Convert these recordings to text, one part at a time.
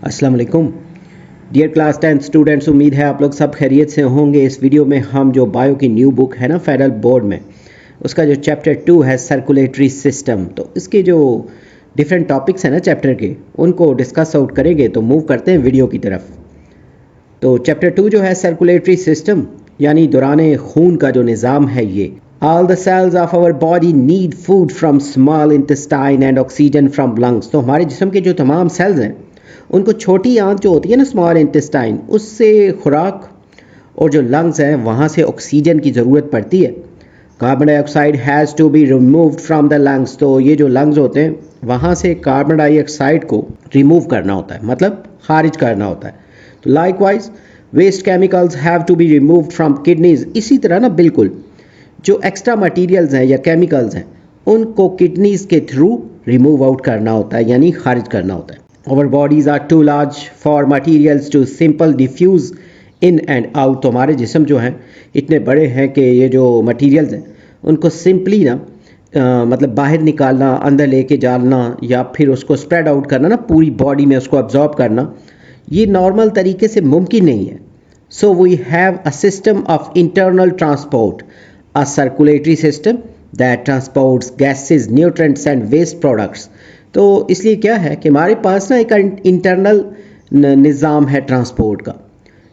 अस्सलाम वालेकुम dear class 10 students, उम्मीद है आप लोग सब खैरियत से होंगे। इस वीडियो में हम जो बायो की न्यू बुक है ना फेडरल बोर्ड में, उसका जो चैप्टर 2 है सर्कुलेटरी सिस्टम, तो इसके जो डिफरेंट टॉपिक्स हैं ना चैप्टर के, उनको डिस्कस आउट करेंगे। तो मूव करते हैं वीडियो की तरफ। तो चैप्टर 2 जो है सर्कुलेटरी सिस्टम यानी दौरान खून का जो निज़ाम है, ये All the cells of our body need food from small intestine and oxygen from lungs। तो हमारे जिस्म के जो तमाम सेल्स हैं उनको छोटी आंत जो होती है ना स्मॉल इंटेस्टाइन, उससे खुराक और जो लंग्स हैं वहाँ से ऑक्सीजन की ज़रूरत पड़ती है। Carbon dioxide has to be removed from the lungs. तो ये जो लंग्स होते हैं वहाँ से कार्बन डाइऑक्साइड को रिमूव करना होता है, मतलब खारिज करना होता है। तो likewise waste chemicals have to be removed from kidneys. इसी तरह ना बिल्कुल जो एक्स्ट्रा मटेरियल्स हैं या केमिकल्स हैं उनको किडनीज के थ्रू रिमूव आउट करना होता है, यानी खारिज करना होता है। Our bodies are too large for materials to simple diffuse in and out। तो हमारे जिस्म जो हैं इतने बड़े हैं कि ये जो मटेरियल्स हैं उनको सिंपली ना मतलब बाहर निकालना, अंदर लेके जाना या फिर उसको स्प्रेड आउट करना ना पूरी बॉडी में उसको अब्जॉर्ब करना, ये नॉर्मल तरीके से मुमकिन नहीं है। So we have a system of internal transport, a circulatory system that transports gases, nutrients and waste products. तो इसलिए क्या है कि हमारे पास ना एक इंटरनल निज़ाम है ट्रांसपोर्ट का।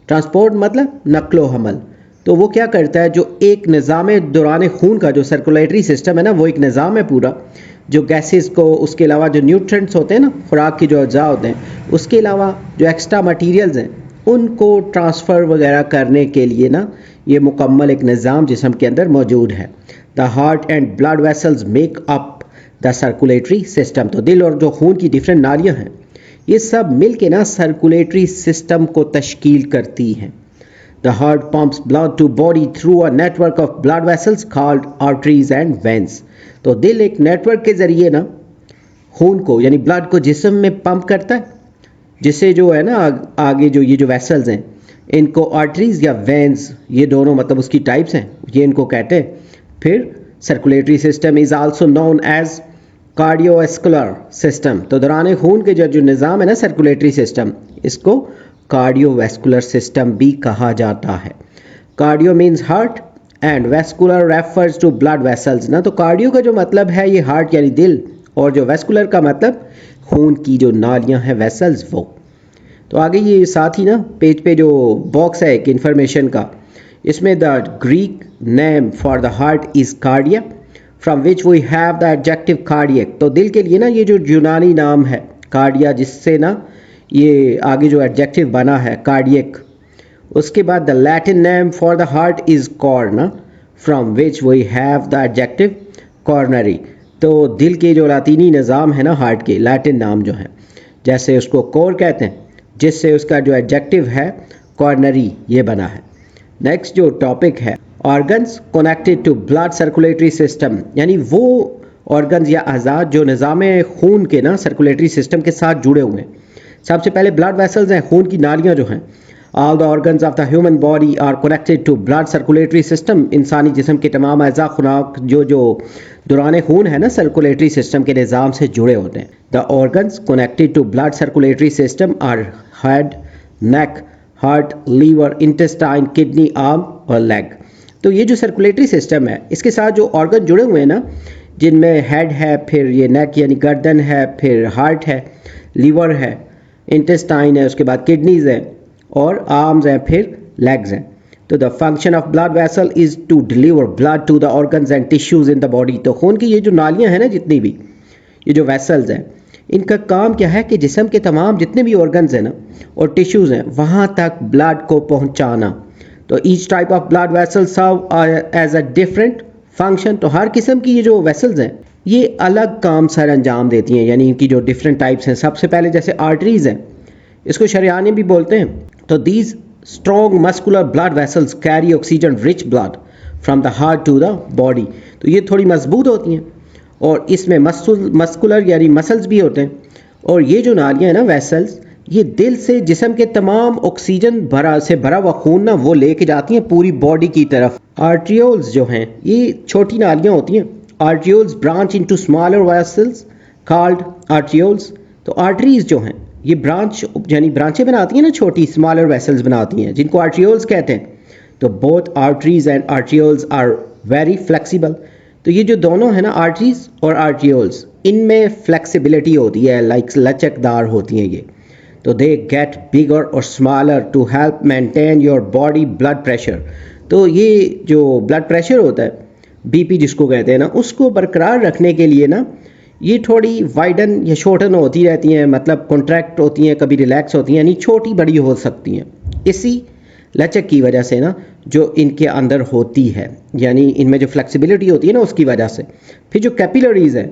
ट्रांसपोर्ट मतलब नक्लो हमल। तो वो क्या करता है, जो एक निज़ाम दौरान खून का जो सर्कुलेटरी सिस्टम है ना, वो एक निज़ाम है पूरा, जो गैसेस को, उसके अलावा जो न्यूट्रिएंट्स होते हैं ना, खुराक की जो अज्जा होते हैं, उसके अलावा जो एक्स्ट्रा मटीरियल्स हैं उनको ट्रांसफ़र वगैरह करने के लिए ना ये मुकम्मल एक निज़ाम जिस्म के अंदर मौजूद है। The heart and blood vessels make up the circulatory system. तो दिल और जो खून की डिफरेंट नालियाँ हैं ये सब मिल के ना सर्कुलेटरी सिस्टम को तश्कील करती हैं। The heart pumps blood to body through a network of blood vessels called arteries and veins. तो दिल एक नेटवर्क के ज़रिए ना खून को यानी ब्लड को जिस्म में पंप करता है, जिससे जो है ना आगे जो ये जो वेसल्स हैं इनको आर्टरीज या वेंस, ये दोनों मतलब उसकी टाइप्स हैं, ये इनको कहते हैं। फिर circulatory system is also known as cardiovascular system. तो दौरान खून के जो निज़ाम है ना सर्कुलेटरी सिस्टम, इसको कार्डियोवैस्कुलर सिस्टम भी कहा जाता है। Cardio means heart and vascular refers to blood vessels ना। तो कार्डियो का जो मतलब है ये हार्ट यानी दिल, और जो वैस्कुलर का मतलब खून की जो नालियाँ हैं वेसल्स, वो। तो आगे ये साथ ही ना पेज पे जो बॉक्स है एक इन्फॉर्मेशन का, इसमें the Greek name for the heart is kardia from which we have the adjective cardiac. तो दिल के लिए ना ये जो यूनानी नाम है कार्डिया, जिससे ना ये आगे जो एडजेक्टिव बना है कार्डियक। उसके बाद the Latin name for the heart is corona from which we have the adjective coronary. तो दिल के जो लातीनी निज़ाम है ना हार्ट के, लैटिन नाम जो है, जैसे उसको कोर कहते हैं, जिससे उसका जो एडजेक्टिव है कॉर्नरी ये बना है। नेक्स्ट जो टॉपिक है organs connected to blood circulatory system, यानी वो ऑर्गन्स या अज़ा जो निज़ाम खून के ना सर्कुलेटरी सिस्टम के साथ जुड़े हुए हैं। सबसे पहले ब्लड वेसल्स हैं, खून की नालियाँ जो हैं। All the organs of the human body are connected to blood circulatory system. इंसानी जिस्म के तमाम अज़ा खुराक जो दौरान खून है ना सर्कुलेटरी सिस्टम के निज़ाम से जुड़े होते हैं। The organs connected to blood circulatory system are head, neck, heart, liver, intestine, kidney, arm और लेग। तो ये जो सर्कुलेटरी सिस्टम है इसके साथ जो ऑर्गन जुड़े हुए हैं ना, जिनमें हेड है, फिर ये नेक यानी गर्दन है, फिर हार्ट है, लीवर है, इंटेस्टाइन है, उसके बाद किडनीज है और आर्म्स हैं, फिर लेग्स हैं। तो the function of blood vessel is to deliver blood to the organs and tissues in the body. तो खून की ये जो नालियाँ हैं ना, जितनी भी ये जो वेसल्स हैं, इनका काम क्या है कि जिस्म के तमाम जितने भी ऑर्गन्स हैं ना और टिश्यूज़ हैं वहाँ तक ब्लड को पहुँचाना। तो each type of blood vessel serve as a different function. तो हर किस्म की ये जो वेसल्स हैं ये अलग काम सर अंजाम देती हैं, यानी इनकी जो डिफरेंट टाइप्स हैं। सबसे पहले जैसे आर्टरीज़ हैं, इसको शरियाने भी बोलते हैं। तो these strong muscular blood vessels carry oxygen rich blood from the heart to the body. तो ये थोड़ी मजबूत होती हैं और इसमें मस्कुलर यानी मसल्स भी होते हैं। और ये जो नालियाँ हैं ना वेसल्स, ये दिल से जिस्म के तमाम ऑक्सीजन भरा हुआ खून ना वो लेके जाती हैं पूरी बॉडी की तरफ। आर्ट्रियोल्स जो हैं ये छोटी नालियाँ होती हैं। Arterioles branch into smaller vessels called arterioles. तो आर्टरीज जो हैं ये ब्रांच यानी ब्रांचें बनाती हैं ना, छोटी स्मॉलर वेसल्स बनाती हैं जिनको आर्ट्रियोल्स कहते हैं। तो both arteries and arterioles are very flexible. तो ये जो दोनों है ना, आर्टरीज और आर्ट्रियोल्स, इनमें फ्लेक्सिबिलिटी होती है, लाइक लचकदार होती हैं ये। तो दे गेट बिगर और smaller to help maintain your body blood pressure. तो ये जो ब्लड प्रेशर होता है, बीपी जिसको कहते हैं ना, उसको बरकरार रखने के लिए ना ये थोड़ी वाइडन या शॉर्टन होती रहती हैं, मतलब कॉन्ट्रैक्ट होती हैं, कभी रिलैक्स होती हैं, यानी छोटी बड़ी हो सकती हैं इसी लचक की वजह से ना, जो इनके अंदर होती है, यानी इनमें जो फ्लेक्सिबिलिटी होती है ना, उसकी वजह से। फिर जो कैपिलरीज है,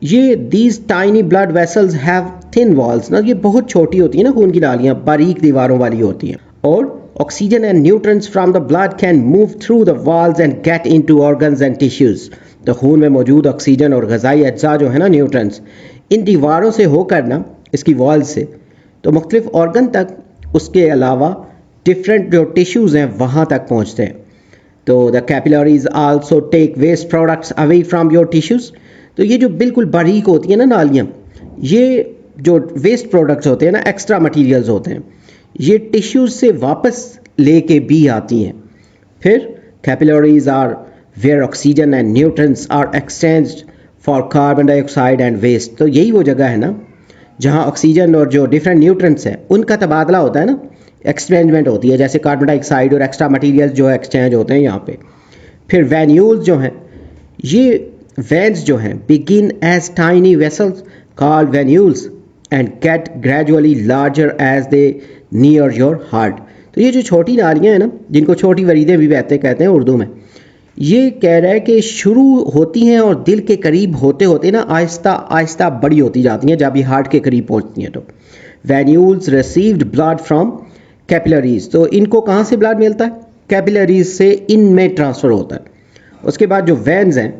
ये these tiny blood vessels have thin walls ना, ये बहुत छोटी होती है ना, खून की नालियाँ बारीक दीवारों वाली होती हैं, और oxygen and nutrients from the blood can move through the walls and get into organs and tissues. तो खून में मौजूद ऑक्सीजन और ग़िज़ाई अज्जा जो है ना, न्यूट्रंस, इन दीवारों से होकर ना, इसकी वॉल से, तो मुख्तलिफ ऑर्गन तक, उसके अलावा डिफरेंट जो टिश्यूज़ हैं वहाँ तक पहुँचते हैं। तो the capillaries also take waste products away from your tissues. तो ये जो बिल्कुल बारीक होती है ना नालियाँ, ये जो वेस्ट प्रोडक्ट्स होते हैं ना, एक्स्ट्रा मटीरियल्स होते हैं, ये टिश्यूज़ से वापस लेके भी आती हैं। फिर capillaries are where oxygen and nutrients are exchanged for carbon dioxide and waste. तो यही वो जगह है ना जहाँ ऑक्सीजन और जो डिफरेंट न्यूट्रंस है उनका तबादला होता है ना, एक्सचेंजमेंट होती है, जैसे कार्बन डाइऑक्साइड और एक्स्ट्रा मटीरियल्स जो एक्सचेंज होते हैं यहाँ पे। फिर वेन्यूल्स जो हैं, ये वेन्स जो हैं begin as tiny vessels called venules and get gradually larger as they near your heart. तो ये जो छोटी नालियाँ हैं ना, जिनको छोटी वरीदें भी बहते कहते हैं उर्दू में, ये कह रहा है कि शुरू होती हैं और दिल के करीब होते होते ना आहिस्ता आहिस्ता बड़ी होती जाती हैं जब ये हार्ट के करीब पहुंचती हैं। तो venules received blood from capillaries. तो इनको कहाँ से ब्लड मिलता है? कैपिलरीज से इनमें ट्रांसफ़र होता है। उसके बाद जो वेन्स हैं,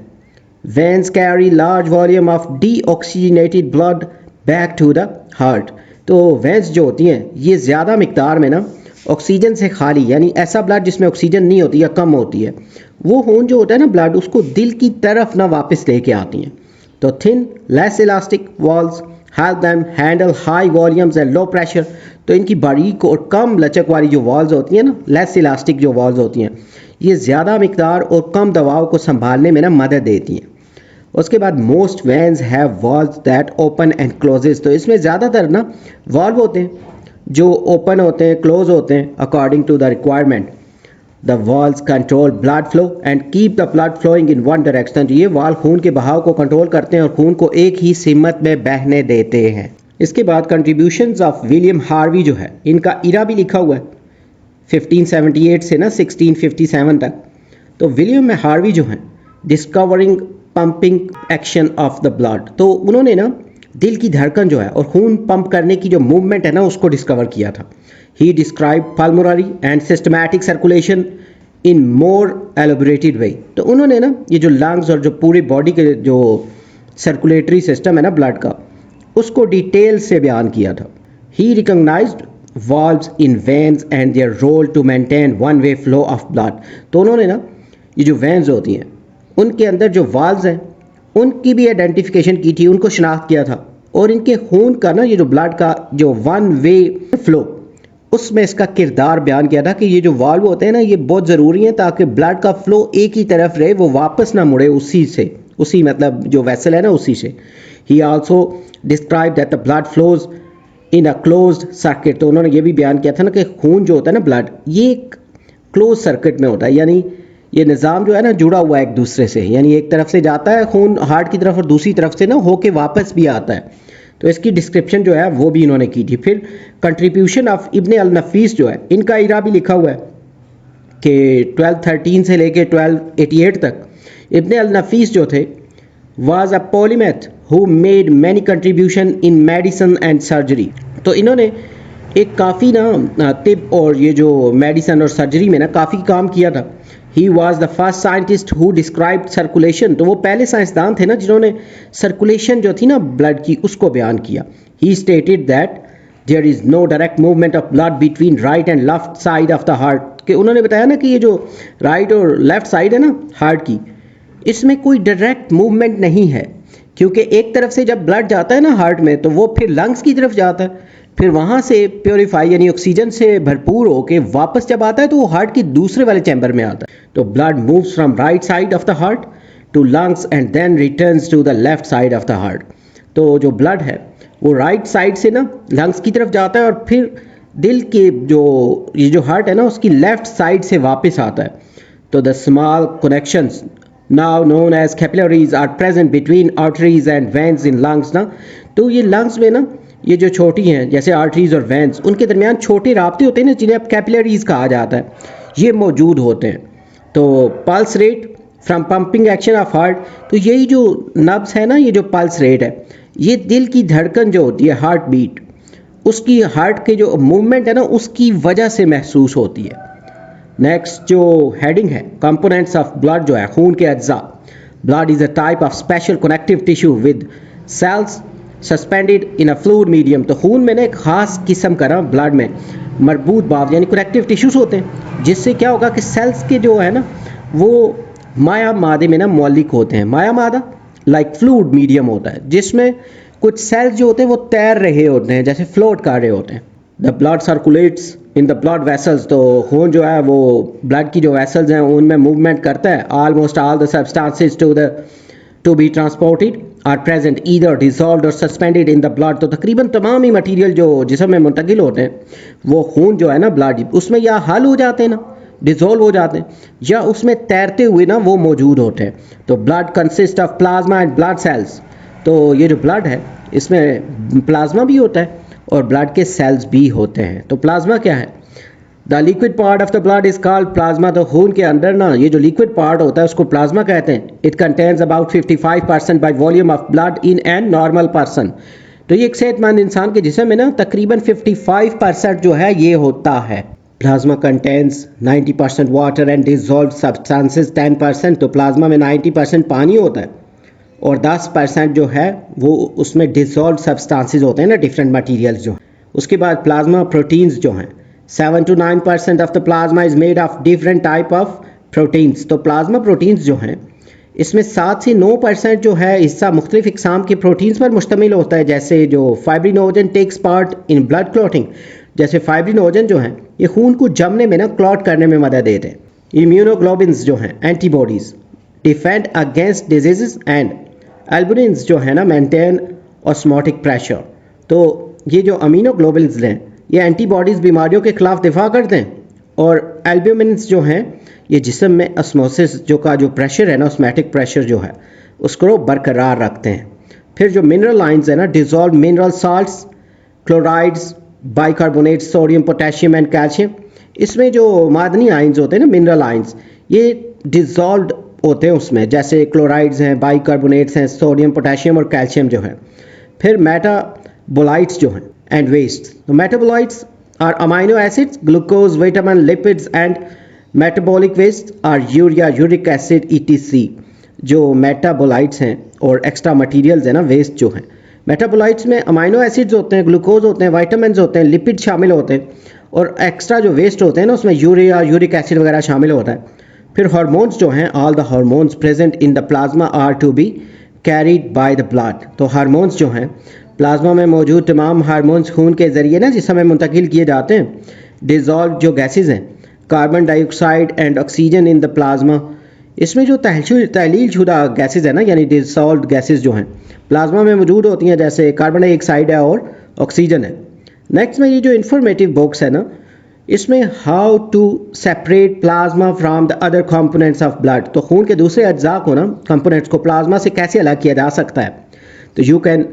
veins carry large volume of deoxygenated blood back to the heart. तो वेन्स जो होती हैं ये ज़्यादा मिकदार में ना ऑक्सीजन से खाली, यानी ऐसा ब्लड जिसमें ऑक्सीजन नहीं होती या कम होती है, वो खून जो होता है ना ब्लड, उसको दिल की तरफ ना वापस लेके आती हैं। तो thin less elastic walls help them handle high volumes and low pressure. तो इनकी बारीक और कम लचक वाली जो वॉल्स होती हैं ना, लेस इलास्टिक जो वॉल्स होती हैं, ये ज़्यादा मिकदार और कम दबाव को संभालने में ना मदद देती हैं। उसके बाद most veins have valves that open and closes. तो इसमें ज़्यादातर ना वॉल्व होते हैं जो ओपन होते हैं, क्लोज होते हैं according to the requirement. The valves control blood flow and keep the blood flowing in one direction. ये वाल्व खून के बहाव को कंट्रोल करते हैं और खून को एक ही सिमत में बहने देते हैं। इसके बाद कंट्रीब्यूशंस ऑफ विलियम हार्वी जो है, इनका इरा भी लिखा हुआ है 1578 से ना 1657 तक। तो विलियम हार्वी जो हैं discovering pumping action of the blood. तो उन्होंने ना दिल की धड़कन जो है और खून पंप करने की जो मूवमेंट है ना, उसको डिस्कवर किया था। He describe pulmonary and systematic circulation in more elaborated way. तो उन्होंने ना ये जो लंग्स और जो पूरी बॉडी के जो सर्कुलेटरी सिस्टम है ना ब्लड का, उसको डिटेल से बयान किया था। ही recognised valves in veins and their role to maintain one way flow of blood। तो उन्होंने ना ये जो वेन्स होती हैं उनके अंदर जो वाल्व्स हैं उनकी भी आइडेंटिफिकेशन की थी, उनको शनाख्त किया था, और इनके खून का ना ये जो ब्लड का जो वन वे फ्लो, उसमें इसका किरदार बयान किया था कि ये जो वाल्व होते हैं ना ये बहुत ज़रूरी हैं ताकि ब्लड का फ्लो एक ही तरफ रहे, वो वापस ना मुड़े उसी से, उसी मतलब जो वेसल है ना उसी से। ही also describe that the blood flows in a closed circuit. तो उन्होंने ये भी बयान किया था ना कि खून जो होता है ना ब्लड, ये एक क्लोज सर्किट में होता है, यानी ये निज़ाम जो है ना जुड़ा हुआ है एक दूसरे से, यानी एक तरफ से जाता है खून हार्ट की तरफ और दूसरी तरफ से ना होके वापस भी आता है। तो इसकी डिस्क्रिप्शन जो है वो भी इन्होंने की थी। फिर कंट्रीब्यूशन ऑफ इब्ने अल नफीस जो है, इनका इरा भी लिखा हुआ है कि 1213 से लेके 1288 तक इब्ने अल नफीस जो थे was a polymath who made many contribution in medicine and surgery। तो इन्होंने एक काफ़ी ना तिब और ये जो मेडिसन और सर्जरी में ना काफ़ी काम किया था। He was the first scientist who described circulation। तो वो पहले साइंसदान थे ना जिन्होंने सर्कुलेशन जो थी ना ब्लड की उसको बयान किया। He stated that there is no direct movement of blood between right and left side of the heart। कि उन्होंने बताया ना कि ये जो राइट और लेफ्ट साइड है ना हार्ट की, इसमें कोई डायरेक्ट मूवमेंट नहीं है, क्योंकि एक तरफ से जब ब्लड जाता है ना हार्ट में तो वो फिर लंग्स की तरफ जाता है, फिर वहाँ से प्योरीफाई यानी ऑक्सीजन से भरपूर होके वापस जब आता है तो वो हार्ट की दूसरे वाले चैम्बर में आता है। तो blood moves from right side of the heart to lungs and then returns to the left side of the heart. तो जो ब्लड है वो राइट साइड से ना लंग्स की तरफ जाता है और फिर दिल के ये जो हार्ट है ना उसकी लेफ्ट साइड से वापस आता है। तो the small connections now known as capillaries are present between arteries and veins in lungs ना। तो ये लंग्स में ना ये जो छोटी हैं जैसे आर्टरीज और वेन्स उनके दरमियान छोटे राब्ते होते हैं ना जिन्हें अब कैपिलरीज कहा जाता है, ये मौजूद होते हैं। तो pulse rate from pumping action of heart, तो यही जो नब्स है ना ये जो पल्स रेट है ये दिल की धड़कन जो होती है हार्ट बीट उसकी हार्ट के जो मूवमेंट है ना उसकी वजह से महसूस होती है। नेक्स्ट जो हेडिंग है कंपोनेंट्स ऑफ ब्लड जो है खून के अज्जा। Blood is a type of special connective tissue with cells suspended in a fluid medium. तो खून में ना एक खास किस्म का ना ब्लड में मरबूत बाव यानी कनेक्टिव टिश्यूज होते हैं जिससे क्या होगा कि सेल्स के जो है ना वो माया मादे में ना मौलिक होते हैं। माया मादा लाइक फ्लूइड मीडियम होता है जिसमें कुछ सेल्स जो होते हैं वो तैर रहे होते हैं जैसे फ्लोट कर रहे होते हैं। The blood circulates in the blood vessels, तो खून जो है वो ब्लड की जो वेसल्स हैं उनमें मूवमेंट करता है। Almost all the substances to be transported are present either dissolved और सस्पेंडेड इन द ब्लड। तो तकरीबन तमाम ही मटीरियल जो जिस्म में मुंतकिल होते हैं वो खून जो है ना ब्लड उसमें या हल हो जाते हैं ना डिजोल्व हो जाते हैं या उसमें तैरते हुए ना वो मौजूद होते हैं। तो blood consist of plasma and blood cells. तो ये जो ब्लड है इसमें प्लाज्मा भी होता है और ब्लड के सेल्स भी होते हैं। तो प्लाज्मा क्या है? The liquid part of the blood is called plasma. तो खून के अंदर ना ये जो लिक्विड पार्ट होता है उसको प्लाज्मा कहते हैं। It contains about 55% by volume of blood in an normal person. तो ये एक सेहतमंद इंसान के जिस्म में ना तकरीबन 55% जो है ये होता है। Plasma contains 90% water and dissolved substances 10%। तो प्लाज्मा में 90% पानी होता है और 10% जो है वो उसमें डिजॉल्व सब्सटेंसेस होते हैं ना डिफरेंट मटेरियल्स जो हैं। उसके बाद प्लाज्मा प्रोटीन्स जो हैं 7 to 9% of the plasma is made of different type of proteins. तो प्लाज्मा प्रोटीन्स जो हैं इसमें 7 से 9% जो है हिस्सा मुख्तलिफ इकसाम के प्रोटीन्स पर मुश्तमिल होता है। जैसे जो fibrinogen takes part in blood clotting, जैसे फाइब्रिनोजन जो हैं ये खून को जमने में ना क्लॉट करने में मदद देते हैं। इम्यूनोग्लोबिन्स जो हैं antibodies defend against diseases and albumins जो है ना मेंटेन ऑस्मोटिक प्रेशर। तो ये जो अमीनोग्लोबिन्स हैं ये एंटीबॉडीज़ बीमारियों के खिलाफ दिफा करते हैं और एल्बुमिन्स जो हैं ये जिस्म में ऑस्मोसिस जो प्रेशर है ना ऑस्मोटिक प्रेशर जो है उसको बरकरार रखते हैं। फिर जो मिनरल आइंस है ना dissolve mineral salts, chlorides, bicarbonate, sodium, potassium and calcium, इसमें जो मादनी आइंस होते हैं ना मिनरल आइंस ये डिजॉल्व होते हैं उसमें, जैसे क्लोराइड्स हैं, बाइकार्बोनेट्स हैं, सोडियम, पोटेशियम और कैल्शियम जो है। फिर मेटाबोलाइट्स जो हैं एंड वेस्ट। तो metabolites are amino acids, glucose, vitamin, lipids and metabolic waste are urea, uric acid ETC। जो मेटाबोलाइट्स हैं और एक्स्ट्रा मटीरियल्स हैं ना वेस्ट जो हैं, मेटाबोलाइट्स में अमाइनो एसिड्स होते हैं, ग्लूकोज होते हैं, वाइटामिन होते हैं, लिपिड शामिल होते हैं और एक्स्ट्रा जो वेस्ट होते हैं ना उसमें यूरिया, यूरिक एसिड वगैरह शामिल होता है। फिर हार्मोन्स जो हैं all the hormones present in the plasma are to be carried by the blood. तो हार्मोन्स जो हैं प्लाज्मा में मौजूद तमाम हार्मोन्स खून के ज़रिए ना जिस समय मुंतकिल किए जाते हैं। डिजॉल्व जो गैसेज हैं carbon dioxide and oxygen in the plasma, इसमें जो तहलील शुदा गैसेज है ना यानी डिसॉल्व्ड गैसेज जो हैं प्लाज्मा में मौजूद होती हैं, जैसे कार्बन डाइऑक्साइड है और ऑक्सीजन है। नेक्स्ट में ये जो इंफॉर्मेटिव बॉक्स है ना इसमें how to separate plasma from the other components of blood. तो खून के दूसरे अज्जा को ना कंपोनेंट्स को प्लाज्मा से कैसे अलग किया जा सकता है। तो you can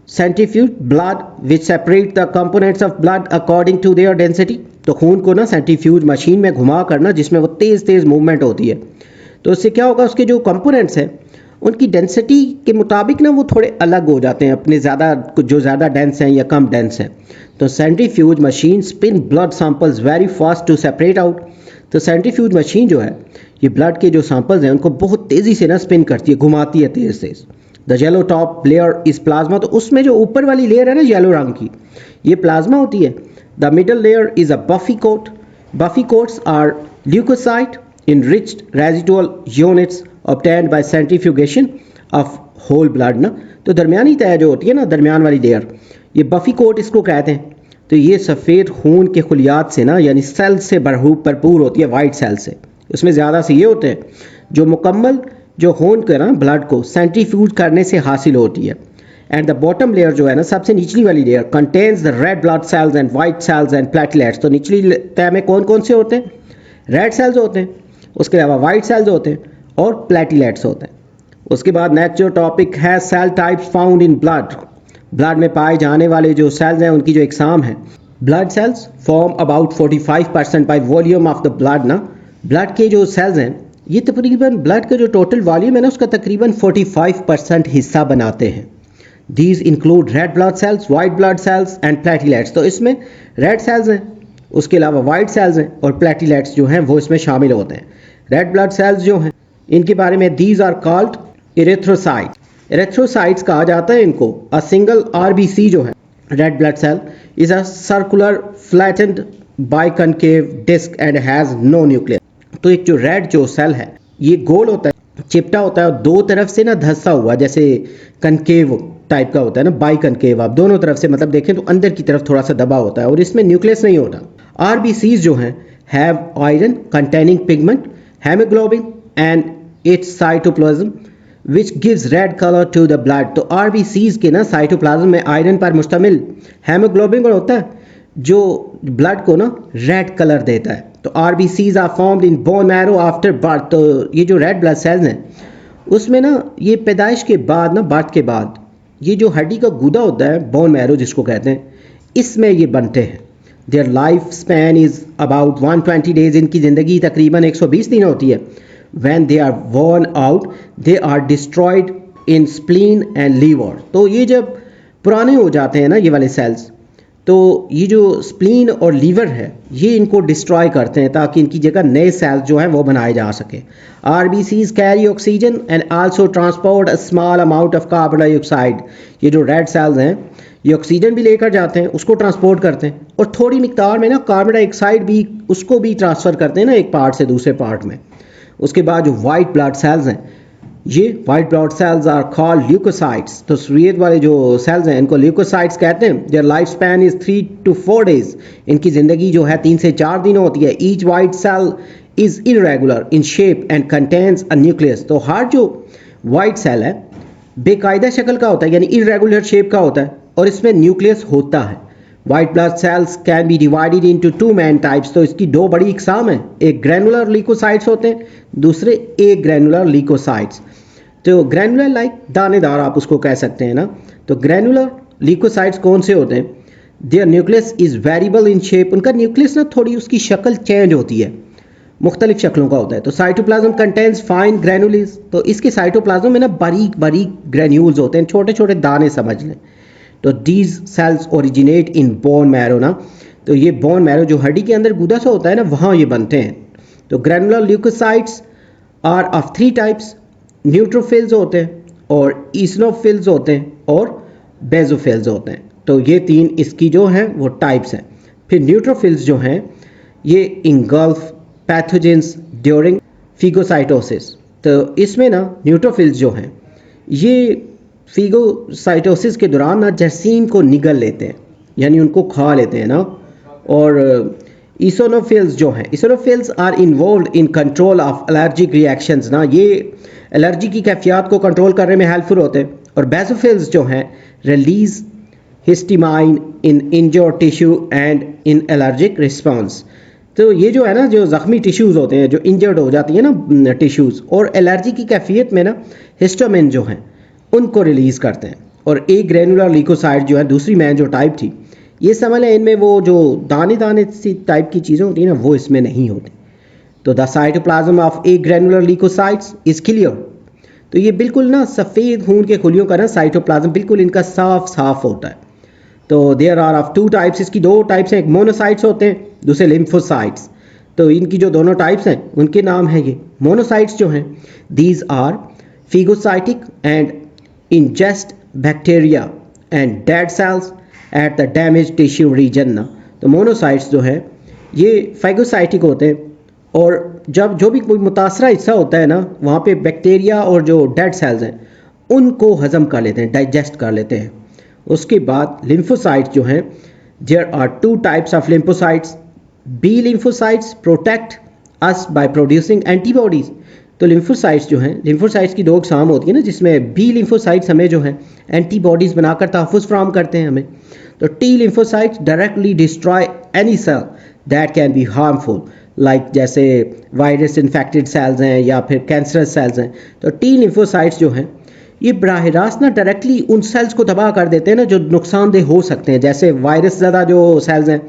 centrifuge blood which separate the components of blood according to their density. तो खून को ना सेंट्रीफ्यूज मशीन में घुमा करना जिसमें वो तेज़ मूवमेंट होती है, तो इससे क्या होगा उसके जो कंपोनेंट्स हैं उनकी डेंसिटी के मुताबिक ना वो थोड़े अलग हो जाते हैं अपने ज़्यादा डेंस हैं या कम डेंस हैं। तो centrifuge machine spin blood samples very fast to separate out. तो सेंट्रीफ्यूज मशीन जो है ये ब्लड के जो सैंपल्स हैं उनको बहुत तेज़ी से ना स्पिन करती है, घुमाती है तेज़। The yellow top layer is plasma. तो उसमें जो ऊपर वाली लेयर है ना येलो रंग की ये प्लाज्मा होती है। The middle layer is a buffy coat. Buffy coats are leukocyte enriched residual units obtained by centrifugation of whole blood ना, तो दरमियानी तह जो होती है ना, दरमियान वाली लेयर, ये बफी कोट इसको कहते हैं। तो ये सफ़ेद खून के खुलियात से ना, यानी सेल से भरपूर होती है, वाइट सेल से। उसमें ज़्यादा से ये होते हैं जो मुकम्मल जो खून के ना ब्लड को सेंट्रीफ्यूज करने से हासिल होती है। एंड द बॉटम लेयर जो है ना, सबसे निचली वाली layer, contains the red blood sales and white cells and platelets. तो निचली तह में कौन कौन से होते हैं? रेड सेल्स होते हैं, उसके अलावा वाइट सेल्स होते हैं और प्लेटलेट्स होते हैं। उसके बाद नेक्स्ट जो टॉपिक है, cell types found in blood. Blood में पाए जाने वाले जो सेल्स हैं उनकी जो इकसाम है। Blood cells form about 45% by volume of the blood ना। ब्लड के जो सेल्स हैं ये तकरीबन ब्लड का जो टोटल वॉल्यूम है ना, उसका तकरीबन 45% हिस्सा बनाते हैं। These include red blood sales, white blood sales and platelets. तो इसमें रेड सेल्स हैं, उसके अलावा वाइट सेल्स हैं और प्लेटलेट्स जो हैं वो इसमें शामिल होते हैं। रेड ब्लड सेल्स जो हैं इनके बारे में, these are called erythrocytes. Erythrocytes कहा जाता है इनको। अ सिंगल आरबीसी जो है, red blood cell, is a circular flattened biconcave disc and has no nucleus. तो एक जो रेड जो सेल है ये गोल होता है, चिपटा होता है और दो तरफ से ना धंसा हुआ, जैसे कनकेव टाइप का होता है ना, बाई कनकेव। आप दोनों तरफ से मतलब देखें तो अंदर की तरफ थोड़ा सा दबा होता है और इसमें न्यूक्लियस नहीं होता। आरबीसीज जो हैं have iron containing pigment, haemoglobin and its cytoplasm which gives red colour to the blood. तो आरबीसीज के ना साइटोप्लाज्म में आयरन पर मुश्तमिल हेमोग्लोबिन होता है जो ब्लड को ना रेड कलर देता है। तो RBCs are formed in bone marrow after birth. तो ये जो रेड ब्लड सेल्स हैं उसमें ना ये पैदाइश के बाद ना, बर्थ के बाद, ये जो हड्डी का गूदा होता है, बोन मैरो जिसको कहते हैं, इसमें ये बनते हैं। Their life span is about 120 days. इनकी ज़िंदगी तकरीबन 120 दिन होती है। When they are worn out they are destroyed in spleen and liver. तो ये जब पुराने हो जाते हैं ना ये वाले सेल्स, तो ये जो स्प्लीन और लीवर है ये इनको डिस्ट्रॉय करते हैं ताकि इनकी जगह नए सेल्स जो हैं वो बनाए जा सके। RBCs carry oxygen and also transport a small amount of carbon dioxide. ये जो रेड सेल्स हैं ये ऑक्सीजन भी लेकर जाते हैं, उसको ट्रांसपोर्ट करते हैं और थोड़ी मिकदार में ना कार्बन डाइऑक्साइड भी, उसको भी ट्रांसफ़र करते हैं ना एक पार्ट से दूसरे पार्ट में। उसके बाद जो वाइट ब्लड सेल्स हैं, ये white blood cells are called leukocytes. तो सफ़ेद वाले जो सेल्स हैं इनको ल्यूकोसाइट्स कहते हैं। Their life span is 3 to 4 days. इनकी ज़िंदगी जो है 3 से 4 दिन होती है। Each white cell is irregular in shape and contains a nucleus. तो हर जो वाइट सेल है बेकायदा शक्ल का होता है, यानी इरेगुलर शेप का होता है और इसमें न्यूक्लियस होता है। White blood cells can be divided into 2 main types. तो इसकी दो बड़ी इकसाम है, एक ग्रैनुलर ल्यूकोसाइट्स होते हैं, दूसरे ए ग्रैनुलर ल्यूकोसाइट्स। तो ग्रैनुलर लाइक दानेदार आप उसको कह सकते हैं ना। तो ग्रैनुलर ल्यूकोसाइट्स कौन से होते हैं? Their nucleus is variable in shape. उनका न्यूक्लियस ना थोड़ी उसकी शक्ल चेंज होती है, मुख्तलिफ शक्लों का होता है। तो साइटोप्लाज्म कंटेन्स फाइन ग्रैनुल्स। तो इसके साइटोप्लाज्म में ना बारीक बारीक ग्रैन्यूल्स होते हैं, छोटे छोटे दाने समझ लें। तो these cells originate in bone marrow ना। तो ये बोन मैरो जो हड्डी के अंदर गूदा सा होता है ना, वहाँ ये बनते हैं। तो granular leukocytes are of 3 types. Neutrophils होते हैं और ईसनोफिल्स होते हैं और बेजोफिल्स होते हैं। तो ये 3 इसकी जो हैं वो टाइप्स हैं। फिर न्यूट्रोफिल्स जो हैं ये इंगल्फ पैथोजेंस ड्यूरिंग फिगोसाइटोसिस। तो इसमें ना न्यूट्रोफिल्स जो हैं ये फिगोसाइटोसिस के दौरान ना जरासीम को निगल लेते हैं, यानी उनको खा लेते हैं ना। और ईसोनोफिल्स जो हैं, eosinophils are involve in control of allergic reactions ना। ये एलर्जी की कैफियत को कंट्रोल करने में हेल्पफुल होते हैं। और बेसोफिल्स जो हैं release histamine in injured tissue and in allergic response. तो ये जो है ना, जो ज़ख्मी टिश्यूज़ होते हैं, जो इंजर्ड हो जाती है ना टिश्यूज़, और एलर्जी की कैफियत में ना हिस्टामिन जो हैं उनको रिलीज़ करते हैं। और एक ग्रैनुलर ल्यूकोसाइट जो है, दूसरी मैन जो टाइप थी, ये समझ लें इनमें वो जो दाने दाने सी टाइप की चीज़ें होती हैं ना, वो इसमें नहीं होती। तो the cytoplasm of agranular leukocytes is clear. तो ये बिल्कुल ना सफ़ेद खून के खुलियों का ना साइटोप्लाज्म बिल्कुल इनका साफ साफ होता है। तो देयर आर ऑफ 2 टाइप्स। इसकी 2 टाइप्स हैं, एक मोनोसाइट्स होते हैं, दूसरे लिम्फोसाइट्स। तो इनकी जो दोनों टाइप्स हैं उनके नाम हैं ये। मोनोसाइट्स जो हैं these are phagocytic and ingest bacteria and dead cells at the damage tissue region ना। तो मोनोसाइट्स जो है ये फाइगोसाइटिक होते हैं और जब जो भी कोई मुतासरा हिस्सा होता है ना, वहाँ पे बैक्टीरिया और जो डेड सेल्स हैं उनको हजम कर लेते हैं, डाइजेस्ट कर लेते हैं। उसके बाद लिम्फोसाइट्स जो हैं, there are two types of lymphocytes. B lymphocytes protect us by producing antibodies. तो लिम्फोसाइट्स जो हैं, लिम्फोसाइट्स की दो अक़साम होती है ना, जिसमें बी लिम्फोसाइट्स हमें जो है एंटीबॉडीज़ बनाकर तहफ़्फ़ुज़ फराहम करते हैं हमें। तो T lymphocytes directly destroy any cell that can be harmful, like जैसे वायरस इन्फेक्टेड सेल्स हैं या फिर कैंसरस सेल्स हैं। तो टी लिम्फोसाइट्स जो हैं ये बराह रास्त ना डायरेक्टली उन सेल्स को तबाह कर देते हैं ना जो नुकसानदेह हो सकते हैं, जैसे वायरस ज़्यादा जो सेल्स हैं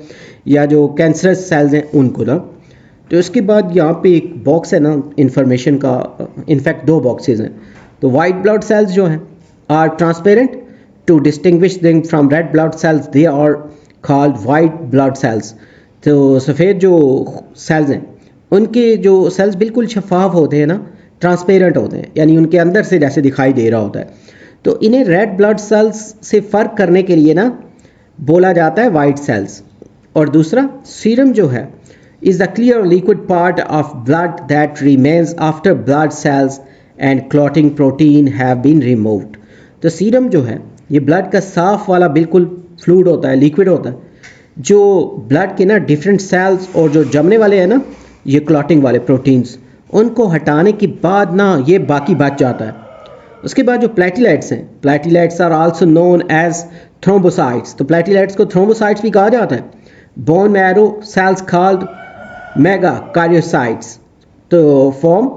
या जो कैंसरस सेल्स हैं उनको ना। तो इसके बाद यहाँ पे एक बॉक्स है ना इंफॉर्मेशन का, इनफैक्ट दो बॉक्सेस हैं। तो वाइट ब्लड सेल्स जो हैं are transparent, to distinguish them from red blood cells they are called white blood cells. तो सफ़ेद जो सेल्स हैं उनके जो सेल्स बिल्कुल शफाफ होते हैं ना, ट्रांसपेरेंट होते हैं, यानी उनके अंदर से जैसे दिखाई दे रहा होता है। तो इन्हें रेड ब्लड सेल्स से फ़र्क करने के लिए ना बोला जाता है वाइट सेल्स। और दूसरा सीरम जो है is the clear liquid part of blood that remains after blood cells and clotting protein have been removed। तो सीरम जो है ये ब्लड का साफ वाला बिल्कुल फ्लूइड होता है, लिक्विड होता है, जो ब्लड के ना डिफरेंट सेल्स और जो जमने वाले हैं ना ये क्लॉटिंग वाले प्रोटीन्स, उनको हटाने के बाद ना ये बाकी बच जाता है। उसके बाद जो प्लेटलेट्स हैं, platelets are also known as thrombocytes. तो प्लेटलेट्स को थ्रोम्बोसाइट्स भी कहा जाता है। Bone marrow cells called megakaryocytes to form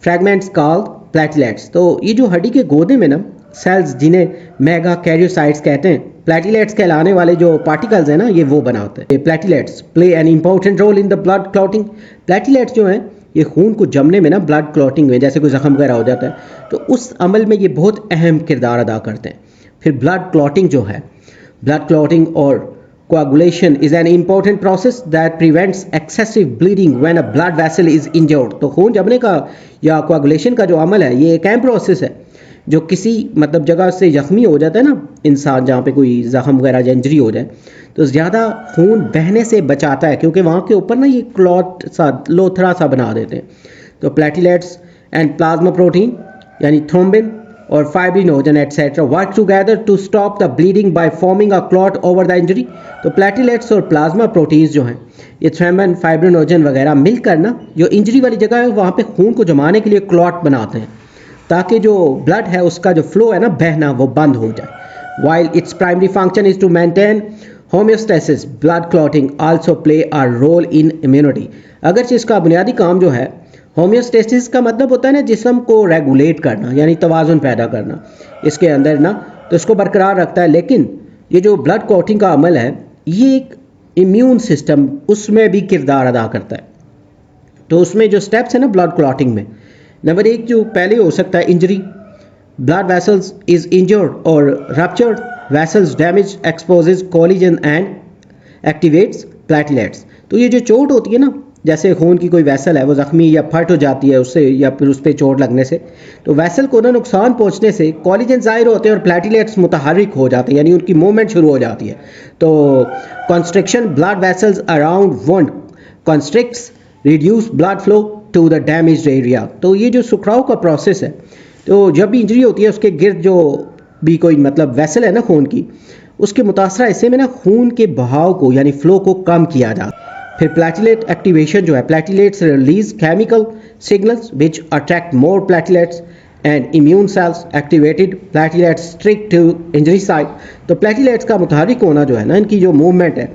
fragments called platelets. तो ये जो हड्डी के गोदे में ना सेल्स जिन्हें मेगा कैरियोसाइट्स कहते हैं, प्लेटलेट्स कहलाने वाले जो पार्टिकल्स हैं ना ये वो बनाते हैं। Platelets play an important role in the blood clotting. Platelets जो हैं ये खून को जमने में ना, ब्लड क्लॉटिंग में, जैसे कोई जख्म वगैरह हो जाता है तो उस अमल में ये बहुत अहम किरदार अदा करते हैं। फिर ब्लड क्लॉटिंग जो है, ब्लड क्लॉटिंग और coagulation is an important process that prevents excessive bleeding when a blood vessel is injured। तो खून जमने का या coagulation का जो अमल है ये एक अहम प्रोसेस है जो किसी मतलब जगह से जख्मी हो जाता है ना इंसान, जहाँ पे कोई जख्म वगैरह या इंजरी हो जाए तो ज़्यादा खून बहने से बचाता है, क्योंकि वहाँ के ऊपर ना ये क्लॉट सा, लोथड़ा सा बना देते हैं। तो प्लेटलेट्स एंड प्लाज्मा प्रोटीन यानी थ्रोम्बिन और fibrinogen etcetera work together to stop the bleeding by forming a clot over the injury. तो प्लेटलेट्स और प्लाज्मा प्रोटीन्स जो हैं ये थ्रोम्बिन, फाइब्रिनोजन वगैरह मिलकर ना जो इंजरी वाली जगह है वहाँ पे खून को जमाने के लिए क्लॉट बनाते हैं, ताकि जो ब्लड है उसका जो फ्लो है ना बहना वो बंद हो जाए। While its primary function is to maintain homeostasis, blood clotting also play a role in immunity. अगरचे इसका बुनियादी काम जो है होम्योस्टेसिस का मतलब होता है ना जिस्म को रेगुलेट करना, यानी तवाज़ुन पैदा करना इसके अंदर ना, तो इसको बरकरार रखता है। लेकिन ये जो ब्लड क्लॉटिंग का अमल है ये एक इम्यून सिस्टम उसमें भी किरदार अदा करता है। तो उसमें जो स्टेप्स है ना ब्लड क्लॉटिंग में, नंबर एक जो पहले हो सकता है injury, blood vessels is injured और ruptured, vessels damage exposes collagen and activates platelets. तो ये जो चोट होती है ना, जैसे खून की कोई वेसल है वो ज़ख्मी या फट हो जाती है उससे या फिर उस पर चोट लगने से, तो वेसल को ना नुकसान पहुंचने से कोलिजन ज़ाहिर होते हैं और प्लेटलेट्स मुतहरिक हो जाते हैं, यानी उनकी मूवमेंट शुरू हो जाती है। तो constriction blood vessels around wound constricts reduce blood flow to the damaged area. तो ये जो सुखराव का प्रोसेस है, तो जब भी इंजरी होती है उसके गिर्द जो भी कोई मतलब वेसल है ना खून की, उसके मुतासरा हिस्से में ना खून के बहाव को यानी फ्लो को कम किया जाता है। फिर प्लेटलेट एक्टिवेशन जो है, platelets release chemical signals which attract more platelets and immune cells activated platelets stick to injury site. तो प्लेटलेट्स का मुतहरिक होना जो है ना, इनकी जो मूवमेंट है,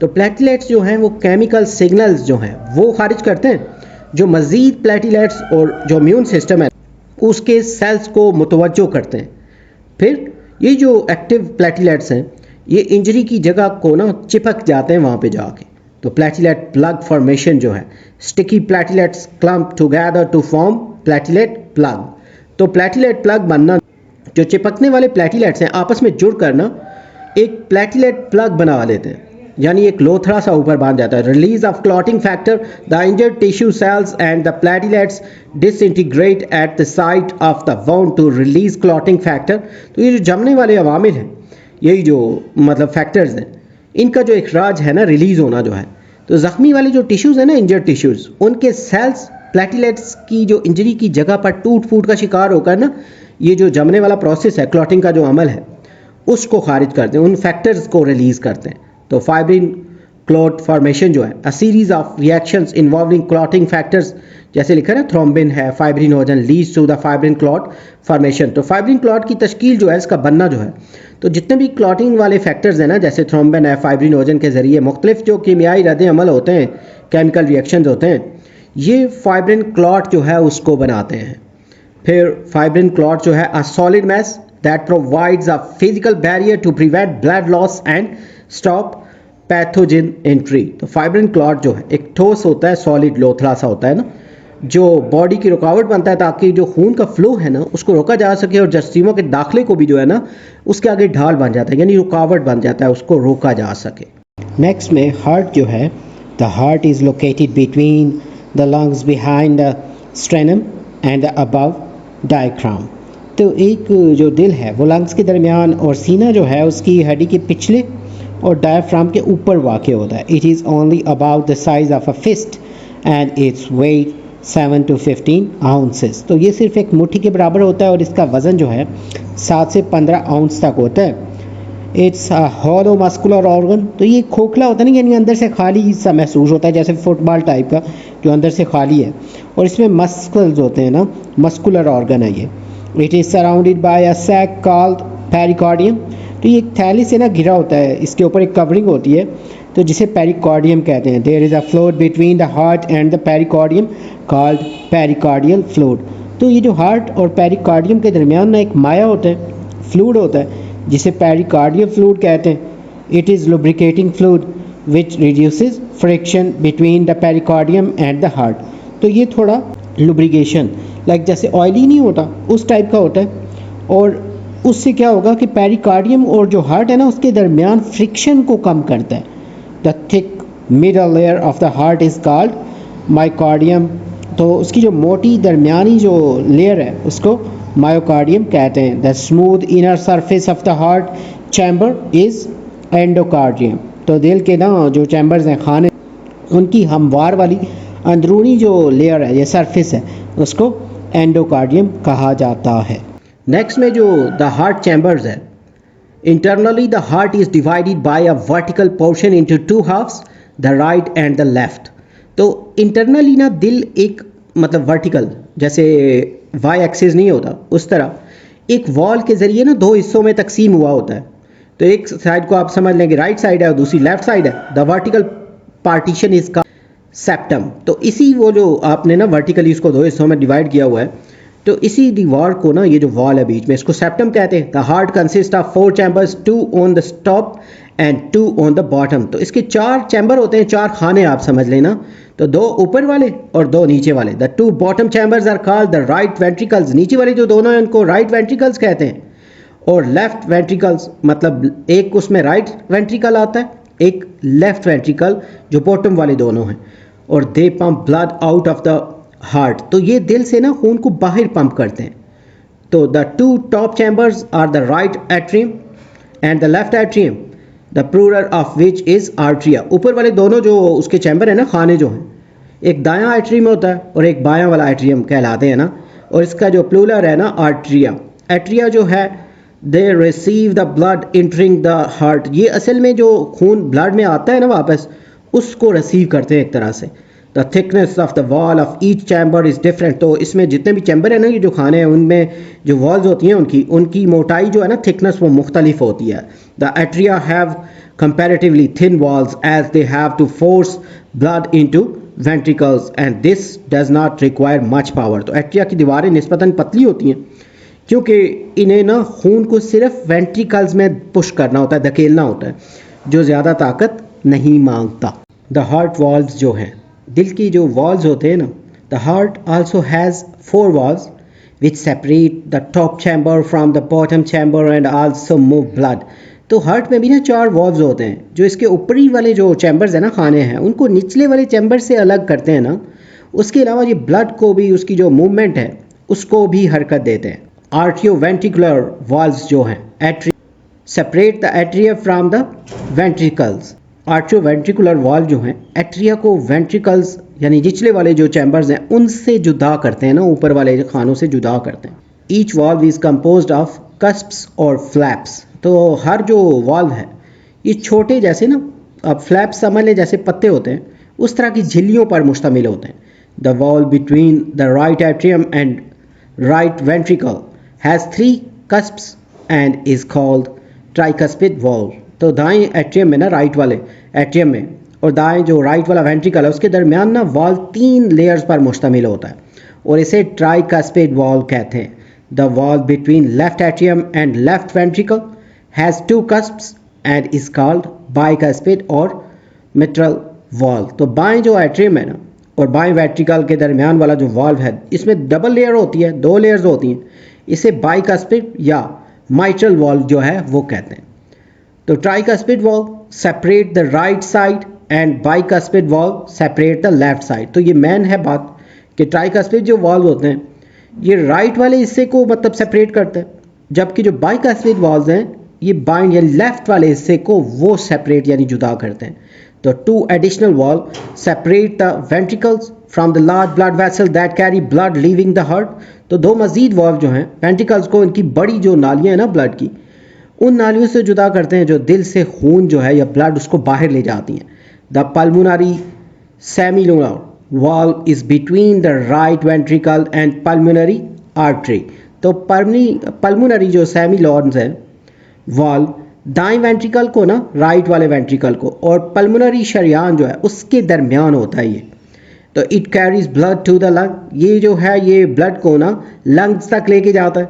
तो प्लेटलेट्स जो हैं वो केमिकल सिग्नल्स जो हैं वो खारिज करते हैं जो मज़ीद प्लेटलेट्स और जो इम्यून सिस्टम है उसके सेल्स को मुतवज्जो करते हैं। फिर ये जो एक्टिव प्लेटलेट्स हैं ये इंजरी की जगह को ना चिपक जाते हैं वहाँ पे जाके। तो प्लेटलेट प्लग फॉर्मेशन जो है, sticky platelets clump together to form platelet plug. तो प्लेटलेट प्लग बनना, जो चिपकने वाले प्लेटलेट्स हैं आपस में जुड़ कर ना एक प्लेटलेट प्लग बना लेते हैं, यानी एक लोथड़ा सा ऊपर बांध जाता है। Release of clotting factor, the injured tissue cells and the platelets disintegrate at the site of the wound to release clotting factor. तो ये जो जमने वाले अवामिल हैं, यही जो मतलब फैक्टर्स हैं, इनका जो इखराज है ना, रिलीज होना जो है, तो ज़ख्मी वाले जो टिश्यूज़ हैं ना, इंजर्ड टिश्यूज़, उनके सेल्स प्लेटलेट्स की जो इंजरी की जगह पर टूट फूट का शिकार होकर ना ये जो जमने वाला प्रोसेस है, क्लॉटिंग का जो अमल है, उसको खारिज करते हैं, उन फैक्टर्स को रिलीज करते हैं। तो फाइब्रिन क्लॉट फॉर्मेशन जो है a series of reactions involving clotting factors, जैसे लिखा है ना, थ्रोम्बिन है, fibrinogen leads to the fibrin clot formation. तो फाइब्रिन क्लॉट की तश्कील जो है, इसका बनना जो है, तो जितने भी क्लॉटिंग वाले फैक्टर्स हैं ना, जैसे थ्रोम्बिन है, फाइब्रिनोजन के जरिए मुख्तलिफ जो कीमियाई रद्द अमल होते हैं, केमिकल रिएक्शंस होते हैं, ये फाइब्रिन क्लॉट जो है उसको बनाते हैं। फिर फाइब्रिन क्लॉट जो है a solid mass that provides a physical barrier to prevent blood loss and stop pathogen entry. तो फाइब्रिन क्लॉट जो है एक ठोस होता है, सॉलिड लोथड़ा सा होता है ना, जो बॉडी की रुकावट बनता है ताकि जो खून का फ्लो है ना उसको रोका जा सके, और जरासीमों के दाखिले को भी जो है ना उसके आगे ढाल बन जाता है, यानी रुकावट बन जाता है, उसको रोका जा सके। नेक्स्ट में हार्ट जो है, the heart is located between the lungs behind the sternum and above diaphragm. तो एक जो दिल है वो लंग्स के दरमियान, और सीना जो है उसकी हड्डी के पिछले और डायफ्राम के ऊपर वाक़ होता है। It is only about the size of a fist and its weight 7 to 15 ounces. तो ये सिर्फ एक मुट्ठी के बराबर होता है और इसका वज़न जो है 7 से 15 आउंस तक होता है। It's a hollow muscular organ. तो ये खोखला होता है ना, यानी अंदर से खाली सा महसूस होता है, जैसे फुटबॉल टाइप का जो अंदर से खाली है, और इसमें मस्कल्स होते हैं ना, मस्कुलर ऑर्गन है ये। It is surrounded by a sac called pericardium. तो ये एक थैली से ना घिरा होता है, इसके ऊपर एक कवरिंग होती है, तो जिसे पेरिकार्डियम कहते हैं। There is a fluid between the heart and the pericardium called pericardial fluid. तो ये जो हार्ट और पेरिकार्डियम के दरमियान ना एक माया होता है, फ्लूइड होता है, जिसे पेरिकार्डियल फ्लूइड कहते हैं। It is lubricating fluid which reduces friction between the pericardium and the heart. तो ये थोड़ा लुब्रिकेशन, लाइक जैसे ऑयली नहीं होता उस टाइप का होता है, और उससे क्या होगा कि पेरिकार्डियम और जो हार्ट है ना उसके दरमियान फ्रिक्शन को कम करता है। The thick middle layer of the heart is called myocardium. तो उसकी जो मोटी दरमियानी जो लेयर है उसको मायोकार्डियम कहते हैं। The smooth inner surface of the heart chamber is endocardium. तो दिल के ना जो चैम्बर्स हैं, खाने, उनकी हमवार वाली अंदरूनी जो लेयर है या सरफेस है उसको एंडोकार्डियम कहा जाता है। नेक्स्ट में जो द हार्ट चैम्बर्स है, internally the heart is divided by a vertical portion into two halves, the right and the left. तो इंटरनली ना दिल एक मतलब वर्टिकल, जैसे वाई एक्सिस नहीं होता उस तरह, एक वॉल के ज़रिए ना दो हिस्सों में तकसीम हुआ होता है। तो एक साइड को आप समझ लेंगे राइट साइड है और दूसरी लेफ्ट साइड है। द वर्टिकल पार्टीशन इज का सेप्टम। तो इसी वो जो आपने ना वर्टिकली उसको दो हिस्सों में डिवाइड किया हुआ है, तो इसी दीवार को ना, ये जो वॉल है बीच में, इसको सेप्टम कहते हैं। The heart consist of 4 chambers, 2 on the top and 2 on the bottom. तो इसके 4 चैम्बर होते हैं, 4 खाने आप समझ लेना। तो 2 ऊपर वाले और 2 नीचे वाले। The 2 bottom chambers are called the right ventricles. नीचे वाले जो दोनों हैं उनको राइट वेंट्रिकल्स कहते हैं, और लेफ्ट वेंट्रिकल्स मतलब एक उसमें राइट वेंट्रिकल आता है, एक लेफ्ट वेंट्रिकल, जो बॉटम वाले दोनों हैं। और they pump blood out of the heart. तो ये दिल से ना खून को बाहर पंप करते हैं। तो the 2 top chambers are the right atrium and the left atrium, the plural of which is atria. ऊपर वाले दोनों जो उसके चैम्बर है ना, खाने जो हैं, एक दायां एट्रियम होता है और एक बायां वाला एट्रियम कहलाते हैं ना, और इसका जो प्लूरल है ना आर्ट्रिया। एट्रिया जो है, they receive the blood entering the heart. ये असल में जो खून ब्लड में आता है ना वापस, उसको रिसीव करते हैं एक तरह से। The thickness of the wall of each chamber is different. तो इसमें जितने भी चैम्बर है ना, ये जो खाने हैं, उनमें जो वॉल्स होती हैं उनकी मोटाई जो है ना, थिकनेस, वो मुख्तलिफ होती है। The atria have comparatively thin walls as they have to force blood into ventricles and this does not require much power. तो एट्रिया की दीवारें निस्बतन पतली होती हैं क्योंकि इन्हें ना खून को सिर्फ वेंट्रिकल्स में पुश करना होता है, धकेलना होता है, जो ज़्यादा ताकत नहीं मांगता। द हार्ट वॉल्व्स जो हैं, दिल की जो वॉल्स होते हैं ना, the heart also has 4 walls which separate the top chamber from the bottom chamber and also move blood. तो हार्ट में भी ना 4 वॉल्व्स होते हैं जो इसके ऊपरी वाले जो चैम्बर्स हैं ना, खाने हैं, उनको निचले वाले चैम्बर से अलग करते हैं ना। उसके अलावा ये ब्लड को भी, उसकी जो मूवमेंट है उसको भी हरकत देते हैं। आर्टियो वेंट्रिकुलर वॉल्व्स जो हैं, atria separate the atria from the ventricles. RTO ventricular valve जो हैं एट्रिया को वेंट्रिकल्स यानी निचले वाले जो चैम्बर्स हैं उनसे जुदा करते हैं ना, ऊपर वाले खानों से जुदा करते हैं। Each valve is composed of cusps और फ्लैप्स। तो हर जो वाल्व है ये छोटे, जैसे ना अब फ्लैप्स समझ लें जैसे पत्ते होते हैं, उस तरह की झिल्लियों पर मुश्तमिल होते हैं। The valve between the right atrium and right ventricle has 3 cusps and is called tricuspid valve. तो दाएं एट्रियम में ना, राइट वाले एट्रियम में और दाएं जो राइट वाला वेंट्रिकल है उसके दरमियान ना वाल्व 3 लेयर्स पर मुश्तमिल होता है और इसे ट्राइकस्पिड वॉल्व कहते हैं। The valve between left atrium and left ventricle has 2 cusps and is called bicuspid और मिट्रल वॉल्व। तो बाएं जो एट्रियम है ना और बाएं वेंट्रिकल के दरमियान वाला जो वॉल्व है इसमें डबल लेयर होती है, 2 लेयर्स होती हैं, इसे बाइकस्पिड या माइट्रल वॉल्व जो है वो कहते हैं। तो tricuspid valve separate the right side and bicuspid valve separate the left side. तो ये मेन है बात कि ट्राइकस्पिड जो वॉल्व होते हैं ये राइट वाले हिस्से को मतलब सेपरेट करते हैं, जबकि जो बाइकस्पिड वॉल्व हैं ये बाइंड या लेफ्ट वाले हिस्से को वो सेपरेट यानी जुदा करते हैं। तो 2 additional valve separate the ventricles from the large blood vessel that carry blood leaving the heart। तो 2 मजीद वॉल्व जो हैं वेंट्रिकल्स को, इनकी बड़ी जो नालियाँ हैं ना ब्लड की, उन नालियों से जुदा करते हैं जो दिल से खून जो है या ब्लड उसको बाहर ले जाती हैं। The pulmonary semilunar valve is between the right ventricle and pulmonary artery। तो पल्मोनरी जो सेमिलॉन्स है valve दाएं वेंट्रिकल को ना, राइट वाले वेंट्रिकल को, और पल्मोनरी शरियान जो है उसके दरमियान होता है ये। तो it carries blood to the lung, ये जो है ये ब्लड को ना लंग्स तक लेके जाता है।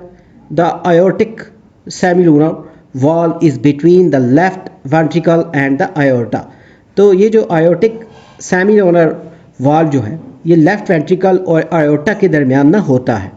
The aortic semilunar valve is between the left ventricle and the aorta. तो ये जो आयोर्टिक सेमिलुनर वॉल्व जो है ये लेफ्ट वेंट्रिकल और आयोर्टा के दरमियान ना होता है।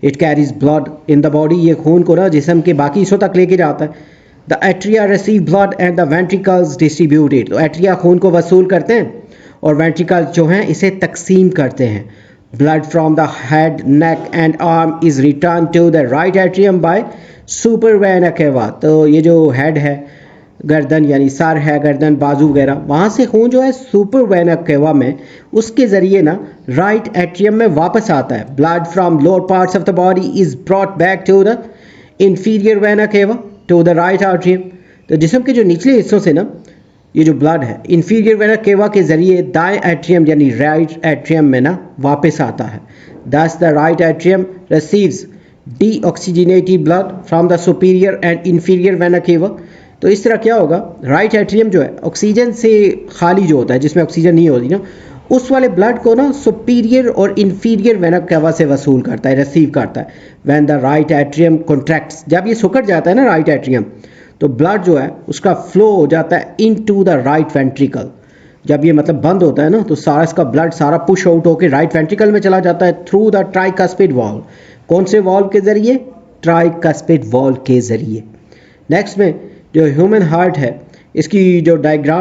It carries blood in the body, ये खून को ना जिस्म के बाकी हिस्सों तक लेके जाता है। The atria receive blood and the ventricles distributed. तो एट्रिया खून को वसूल करते हैं और वेंट्रिकल जो हैं इसे तकसीम करते हैं। Blood from the head, neck and arm is return to the right atrium by super vena cava. तो ये जो हेड है, गर्दन यानी सर है, गर्दन, बाजू वगैरह, वहाँ से खून जो है सुपर वेना केवा में उसके ज़रिए ना राइट एट्रियम में वापस आता है। Blood from lower parts of the body is brought back to the inferior vena cava to the right atrium. तो जिस्म के जो निचले हिस्सों से ना ये जो ब्लड है इंफीरियर वेना केवा के ज़रिए दाएं एट्रियम यानी राइट एट्रियम में ना वापस आता है। दस the right atrium receives deoxygenated blood from the superior and inferior vena cava. तो इस तरह क्या होगा, राइट एट्रियम जो है ऑक्सीजन से खाली जो होता है, जिसमें ऑक्सीजन नहीं होती ना, उस वाले ब्लड को ना सुपीरियर और इंफीरियर वेना केवा से वसूल करता है, रिसीव करता है। When the right atrium contracts, जब ये सुकड़ जाता है ना राइट एट्रियम, तो ब्लड जो है उसका फ्लो हो जाता है इनटू द राइट वेंट्रिकल। जब ये मतलब बंद होता है ना तो सारा इसका ब्लड सारा पुश आउट होकर राइट वेंट्रिकल में चला जाता है थ्रू द ट्राइकस्पिड वॉल्व। कौन से वॉल्व के ज़रिए? ट्राइकस्पिड वॉल्व के ज़रिए। नेक्स्ट में जो ह्यूमन हार्ट है, इसकी जो डायग्राम,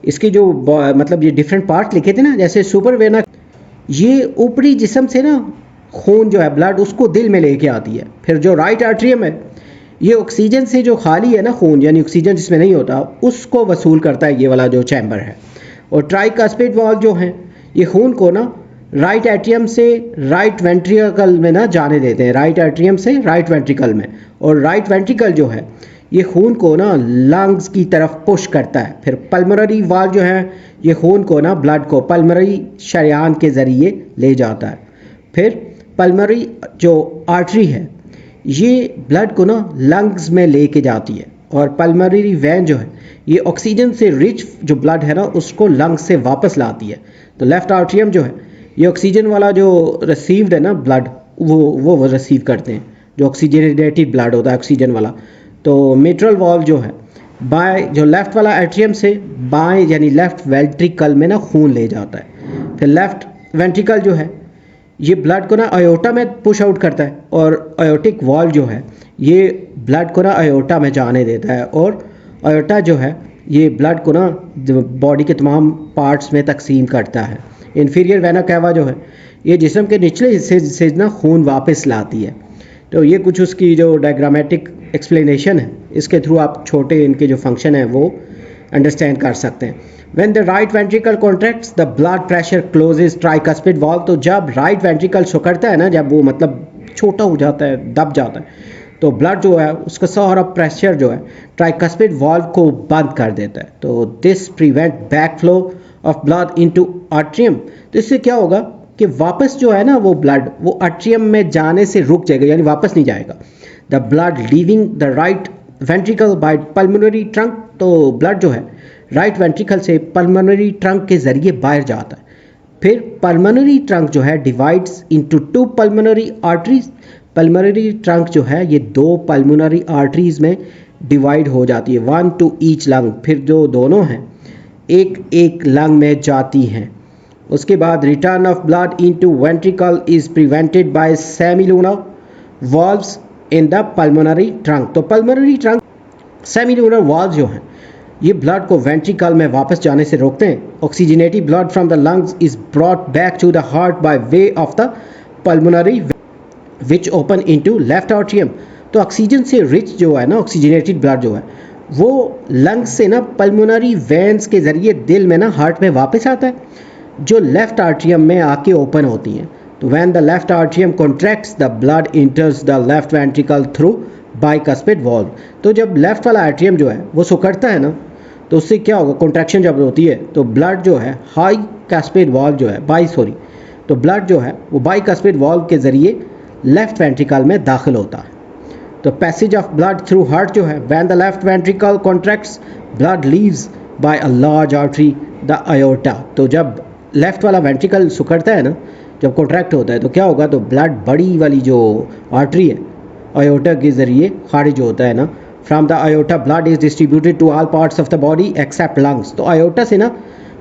इसकी जो मतलब ये डिफरेंट पार्ट लिखे थे ना, जैसे सुपर वेना ये ऊपरी जिस्म से ना खून जो है ब्लड उसको दिल में लेके आती है। फिर जो राइट आर्टरियम है ये ऑक्सीजन से जो खाली है ना खून, यानी ऑक्सीजन जिसमें नहीं होता, उसको वसूल करता है ये वाला जो चैम्बर है। और ट्राइकस्पिड वॉल्व जो हैं ये खून को ना राइट एट्रियम से राइट वेंट्रिकल में ना जाने देते हैं, राइट एट्रियम से राइट वेंट्रिकल में। और राइट वेंट्रिकल जो है ये खून को ना लंग्स की तरफ पुश करता है। फिर पल्मोनरी वाल्व जो है ये खून को ना ब्लड को पल्मोनरी शरियान के ज़रिए ले जाता है। फिर पल्मोनरी जो आर्टरी है ये ब्लड को ना लंग्स में लेके जाती है। और पल्मोनरी वेन जो है ये ऑक्सीजन से रिच जो ब्लड है ना उसको लंग्स से वापस लाती है। तो लेफ्ट आर्टरियम जो है ये ऑक्सीजन वाला जो रिसीव्ड है ना ब्लड वो रिसीव करते हैं, जो ऑक्सीजनेटेड ब्लड होता है ऑक्सीजन वाला। तो मिट्रल वॉल्व जो है बाएं जो लेफ़्ट वाला एट्रियम से बाएं यानी लेफ़्ट वेंट्रिकल में ना खून ले जाता है। फिर लेफ़्ट वेंट्रिकल जो है ये ब्लड को ना आयोटा में पुश आउट करता है और आयोटिक वॉल्व जो है ये ब्लड को ना आयोटा में जाने देता है। और आयोटा जो है ये ब्लड को ना बॉडी के तमाम पार्ट्स में तकसीम करता है। इन्फीरियर वेना कैवा जो है ये जिस्म के निचले हिस्से से ना खून वापस लाती है। तो ये कुछ उसकी जो डायग्रामेटिक एक्सप्लेनेशन है, इसके थ्रू आप छोटे इनके जो फंक्शन है वो अंडरस्टैंड कर सकते हैं। When the right ventricle contracts, the blood pressure closes tricuspid valve। तो जब राइट वेंट्रिकल सुकड़ता है ना, जब वो मतलब छोटा हो जाता है, दब जाता है, तो ब्लड जो है उसका सारा प्रेशर जो है ट्राइकस्पिड वाल्व को बंद कर देता है। तो this prevent back flow of blood into atrium. तो इससे क्या होगा कि वापस जो है ना वो ब्लड वो आर्ट्रियम में जाने से रुक जाएगा, यानी वापस नहीं जाएगा। The blood leaving the right ventricle by pulmonary trunk. तो ब्लड जो है राइट वेंट्रिकल से पल्मोनरी ट्रंक के जरिए बाहर जाता है। फिर पल्मोनरी ट्रंक जो है divides into two pulmonary arteries. Pulmonary trunk जो है ये दो पल्मोनरी आर्टरीज में डिवाइड हो जाती है, वन टू ईच लंग। फिर जो दोनों हैं एक एक लंग में जाती हैं। उसके बाद return of blood into ventricle is prevented by semilunar valves in the pulmonary trunk. तो पल्मोनरी ट्रंक सेमिलूनर वाल्व जो हैं ये ब्लड को वेंट्रिकल में वापस जाने से रोकते हैं। Oxygenated blood from the lungs is brought back to the heart by way of the pulmonary which open into left atrium. तो ऑक्सीजन से रिच जो है ना ऑक्सीजनेटेड ब्लड जो है वो लंग्स से ना पल्मोनरी वेन्स के जरिए दिल में ना हार्ट में वापस आता है, जो लेफ्ट आर्ट्रियम में आके ओपन होती हैं। तो when the left atrium contracts the blood इंटर्स the left ventricle through bicuspid valve. तो जब लेफ्ट वाला आर्ट्रियम जो है वो सिकुड़ता है ना तो उससे क्या होगा, कॉन्ट्रैक्शन जब होती है तो ब्लड जो है हाई कास्पिड वाल्व जो है तो ब्लड जो है वो बाइकस्पिड वाल्व के ज़रिए लेफ्ट वेंट्रिकल में दाखिल होता है। तो passage of blood through heart जो है when the left ventricle contracts blood leaves by a large artery the aorta. तो जब लेफ्ट वाला वेंट्रिकल सिकुड़ता है ना, जब कॉन्ट्रैक्ट होता है तो क्या होगा, तो ब्लड बड़ी वाली जो आर्टरी है आयोर्टा के ज़रिए खारिज होता है ना। From the aorta blood is distributed to all parts of the body except lungs. तो आयोर्टा से ना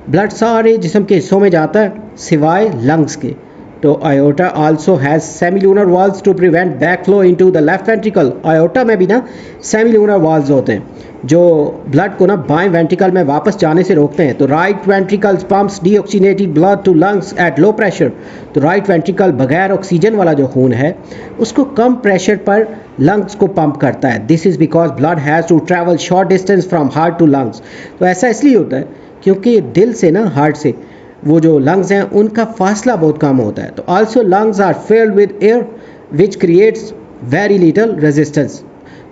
ब्लड सारे जिस्म के हिस्सों में जाता है सिवाय लंग्स के। तो aorta also has semilunar valves to prevent back flow into the left ventricle. Aorta में भी ना सेमिलूनर वाल्व्स होते हैं जो ब्लड को ना बाएं वेंट्रिकल में वापस जाने से रोकते हैं। तो right ventricle pumps deoxygenated blood to lungs at low pressure. तो राइट वेंट्रिकल बगैर ऑक्सीजन वाला जो खून है उसको कम प्रेशर पर लंग्स को पंप करता है। This is because blood has to travel short distance from heart to lungs. तो ऐसा इसलिए होता है क्योंकि दिल से ना हार्ट से वो जो लंग्स हैं उनका फासला बहुत कम होता है। तो also lungs are filled with air which creates very little resistance.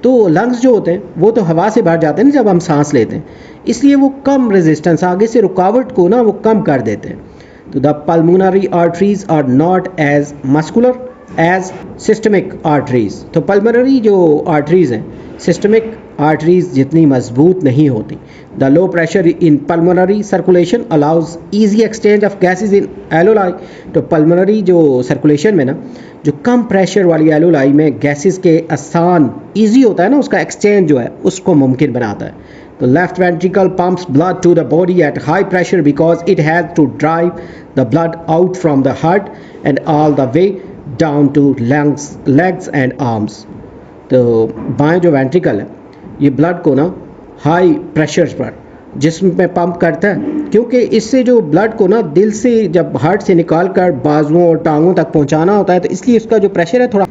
तो लंग्स जो होते हैं वो तो हवा से भर जाते हैं ना जब हम सांस लेते हैं, इसलिए वो कम रेजिस्टेंस आगे से रुकावट को ना वो कम कर देते हैं। तो the pulmonary arteries are not as muscular as systemic arteries. तो पल्मोनरी जो आर्टरीज हैं सिस्टमिक आर्टरीज जितनी मजबूत नहीं होती। The low pressure in pulmonary circulation allows easy exchange of gases in alveoli. तो पल्मोनरी जो सर्कुलेशन में ना जो कम प्रेशर वाली एलोलाई में गैसेस के आसान ईजी होता है ना उसका एक्सचेंज जो है उसको मुमकिन बनाता है। तो left ventricle pumps blood to the body at high pressure because it has to drive the blood out from the heart and all the way down to lungs legs and arms. तो बाएं जो ventricle है ये blood को ना high pressure पर जिस्म में पंप करता है, क्योंकि इससे जो ब्लड को ना दिल से जब हार्ट से निकाल कर बाजुओं और टांगों तक पहुंचाना होता है तो इसलिए इसका जो प्रेशर है थोड़ा,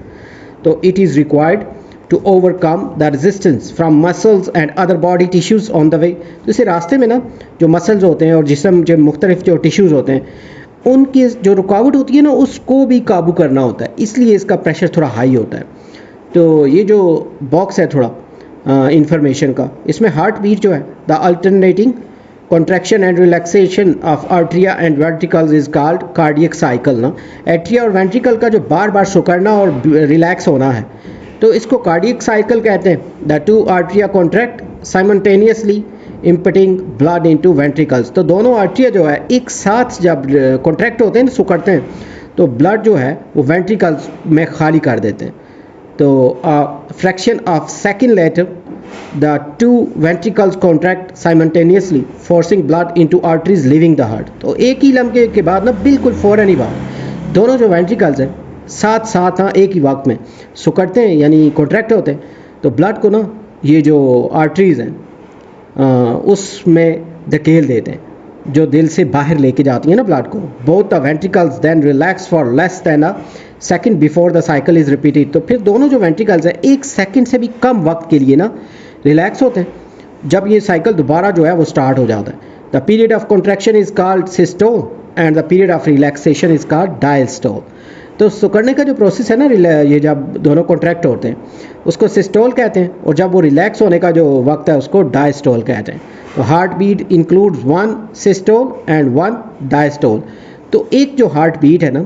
तो it is required to overcome the resistance from muscles and other body tissues on the way. तो इसे रास्ते में ना जो मसल्स होते हैं और जिस्म जो मुख्तलिफ जो टिश्यूज़ होते हैं उनकी जो रुकावट होती है ना उसको भी काबू करना होता है, इसलिए इसका प्रेशर थोड़ा हाई होता है। तो ये जो बॉक्स है थोड़ा इंफॉर्मेशन का, इसमें हार्ट बीट जो है the alternating contraction and relaxation of atria and ventricles is called cardiac cycle ना। एट्रिया और वेंट्रिकल का जो बार बार सिकुड़ना और रिलैक्स होना है तो इसको कार्डियक साइकिल कहते हैं। The two atria contract simultaneously emptying blood into ventricles. तो दोनों आर्ट्रिया जो है एक साथ जब कॉन्ट्रैक्ट होते हैं ना सिकुड़ते हैं तो ब्लड जो है वो वेंट्रिकल्स में खाली कर देते हैं। तो fraction of second later the two ventricles contract simultaneously forcing blood into arteries leaving the heart. तो एक ही लम्हे के बाद ना बिल्कुल फ़ौरन ही बाद दोनों जो वेंट्रिकल्स हैं साथ साथ हाँ एक ही वक्त में सिकुड़ते हैं यानी कॉन्ट्रैक्ट होते हैं, तो ब्लड को ना ये जो आर्टरीज हैं उसमें धकेल देते हैं जो दिल से बाहर लेके जाती हैं ना ब्लड को। Both the ventricles then relax for less than a second before the cycle is repeated. तो फिर दोनों जो वेंट्रिकल्स हैं एक सेकेंड से भी कम वक्त के लिए ना रिलैक्स होते हैं जब ये साइकिल दोबारा जो है वो स्टार्ट हो जाता है। The period of contraction is called systole and the period of relaxation is called diastole. तो सिकुड़ने का जो प्रोसेस है ना, ये जब दोनों कॉन्ट्रैक्ट होते हैं उसको सिस्टोल कहते हैं, और जब वो रिलैक्स होने का जो वक्त है उसको डायस्टोल कहते हैं। तो heart beat includes 1 systole and 1 diastole. तो एक जो हार्ट बीट है ना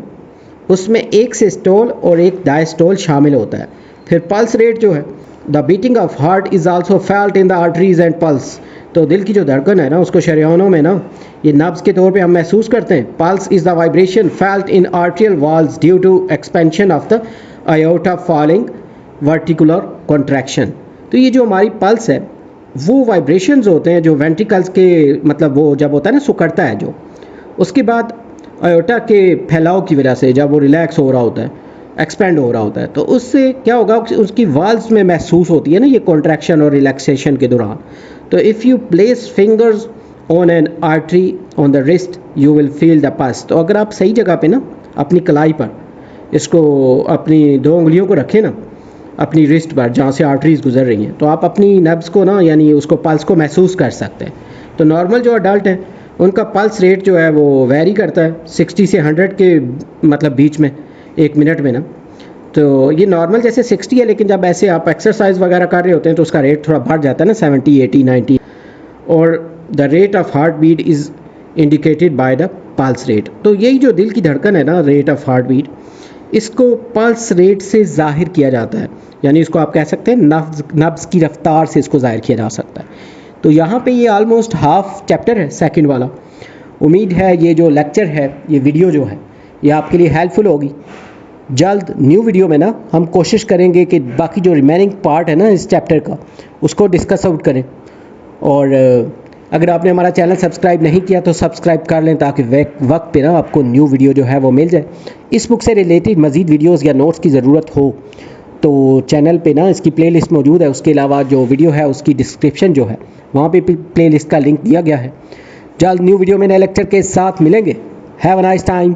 उसमें एक सिस्टोल और एक डायस्टोल शामिल होता है। फिर पल्स रेट जो है, the beating of heart is also felt in the arteries and pulse. तो दिल की जो धड़कन है ना उसको शरीयानों में ना ये नब्ज के तौर पे हम महसूस करते हैं। Pulse is the vibration felt in arterial walls due to expansion of the aorta following ventricular contraction. तो ये जो हमारी पल्स है वो वाइब्रेशंस होते हैं जो वेंट्रिकल्स के, मतलब वो जब होता है ना सिकुड़ता है जो, उसके बाद आयोटा के फैलाव की वजह से जब वो रिलैक्स हो रहा होता है, एक्सपेंड हो रहा होता है, तो उससे क्या होगा, उसकी वाल्व्स में महसूस होती है ना ये कॉन्ट्रैक्शन और रिलैक्सेशन के दौरान। तो if you place fingers on an artery on the wrist you will feel the pulse. तो अगर आप सही जगह पे ना अपनी कलाई पर इसको अपनी 2 उंगलियों को रखें ना अपनी रिस्ट पर जहाँ से आर्टरीज गुजर रही हैं, तो आप अपनी नब्स को ना यानी उसको पल्स को महसूस कर सकते हैं। तो नॉर्मल जो अडल्ट हैं उनका पल्स रेट जो है वो वेरी करता है 60 से 100 के मतलब बीच में 1 मिनट में ना। तो ये नॉर्मल जैसे 60 है, लेकिन जब ऐसे आप एक्सरसाइज वगैरह कर रहे होते हैं तो उसका रेट थोड़ा बढ़ जाता है ना 70, 80, 90। और the rate of heart beat is indicated by the pulse rate. तो यही जो दिल की धड़कन है ना, रेट ऑफ हार्ट बीट, इसको पल्स रेट से जाहिर किया जाता है, यानी इसको आप कह सकते हैं नब्ज़ की रफ्तार से इसको जाहिर किया जा सकता है। तो यहाँ पे ये ऑलमोस्ट हाफ चैप्टर है सेकंड वाला। उम्मीद है ये जो लेक्चर है, ये वीडियो जो है, ये आपके लिए हेल्पफुल होगी। जल्द न्यू वीडियो में ना हम कोशिश करेंगे कि बाकी जो रिमेनिंग पार्ट है ना इस चैप्टर का उसको डिस्कस आउट करें। और अगर आपने हमारा चैनल सब्सक्राइब नहीं किया तो सब्सक्राइब कर लें ताकि वक्त पे ना आपको न्यू वीडियो जो है वो मिल जाए। इस बुक से रिलेटेड मज़ीद वीडियोज़ या नोट्स की ज़रूरत हो तो चैनल पे ना इसकी प्लेलिस्ट मौजूद है। उसके अलावा जो वीडियो है उसकी डिस्क्रिप्शन जो है वहाँ पे प्लेलिस्ट का लिंक दिया गया है। जल्द न्यू वीडियो में नए लेक्चर के साथ मिलेंगे। Have a nice time.